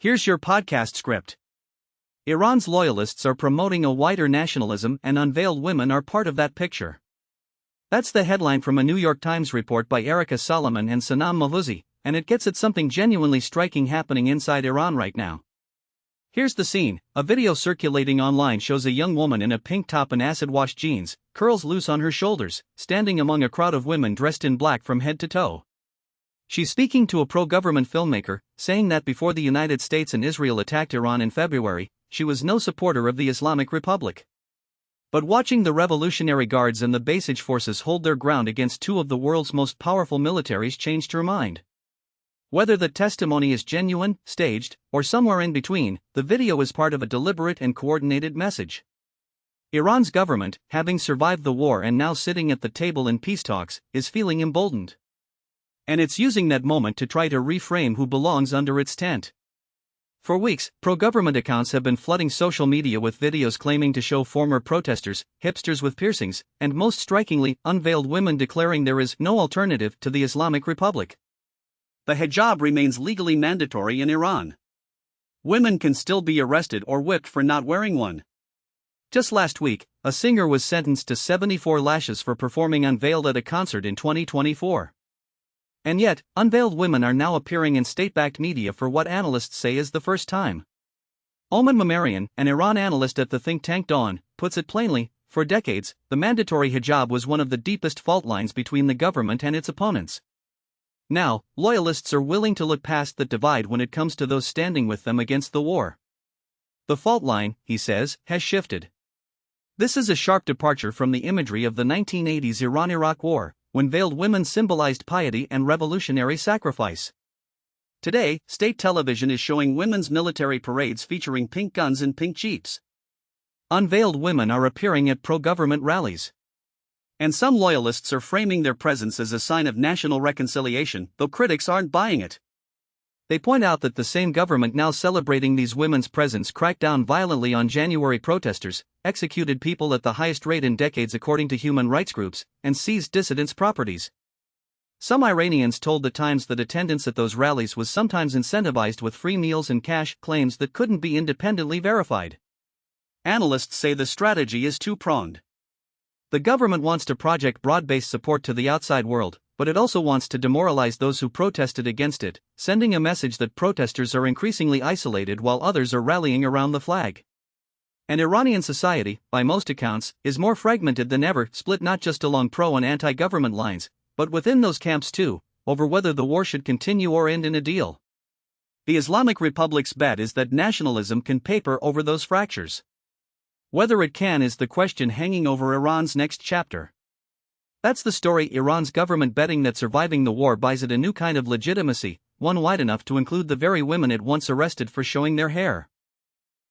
Here's your podcast script. Iran's loyalists are promoting a wider nationalism, and unveiled women are part of that picture. That's the headline from a New York Times report by Erica Solomon and Sanam Mahfouzi, and it gets at something genuinely striking happening inside Iran right now. Here's the scene. A video circulating online shows a young woman in a pink top and acid-washed jeans, curls loose on her shoulders, standing among a crowd of women dressed in black from head to toe. She's speaking to a pro-government filmmaker, saying that before the United States and Israel attacked Iran in February, she was no supporter of the Islamic Republic. But watching the Revolutionary Guards and the Basij forces hold their ground against two of the world's most powerful militaries changed her mind. Whether the testimony is genuine, staged, or somewhere in between, the video is part of a deliberate and coordinated message. Iran's government, having survived the war and now sitting at the table in peace talks, is feeling emboldened. And it's using that moment to try to reframe who belongs under its tent. For weeks, pro-government accounts have been flooding social media with videos claiming to show former protesters, hipsters with piercings, and most strikingly, unveiled women declaring there is no alternative to the Islamic Republic. The hijab remains legally mandatory in Iran. Women can still be arrested or whipped for not wearing one. Just last week, a singer was sentenced to 74 lashes for performing Unveiled at a concert in 2024. And yet, unveiled women are now appearing in state-backed media for what analysts say is the first time. Oman Mamarian, an Iran analyst at the think tank Dawn, puts it plainly: for decades, the mandatory hijab was one of the deepest fault lines between the government and its opponents. Now, loyalists are willing to look past that divide when it comes to those standing with them against the war. The fault line, he says, has shifted. This is a sharp departure from the imagery of the 1980s Iran-Iraq War, when veiled women symbolized piety and revolutionary sacrifice. Today, state television is showing women's military parades featuring pink guns and pink jeeps. Unveiled women are appearing at pro-government rallies. And some loyalists are framing their presence as a sign of national reconciliation, though critics aren't buying it. They point out that the same government now celebrating these women's presence cracked down violently on January protesters, executed people at the highest rate in decades according to human rights groups, and seized dissidents' properties. Some Iranians told the Times that attendance at those rallies was sometimes incentivized with free meals and cash, claims that couldn't be independently verified. Analysts say the strategy is two-pronged. The government wants to project broad-based support to the outside world, but it also wants to demoralize those who protested against it, sending a message that protesters are increasingly isolated while others are rallying around the flag. And Iranian society, by most accounts, is more fragmented than ever, split not just along pro- and anti-government lines, but within those camps too, over whether the war should continue or end in a deal. The Islamic Republic's bet is that nationalism can paper over those fractures. Whether it can is the question hanging over Iran's next chapter. That's the story: Iran's government betting that surviving the war buys it a new kind of legitimacy, one wide enough to include the very women it once arrested for showing their hair.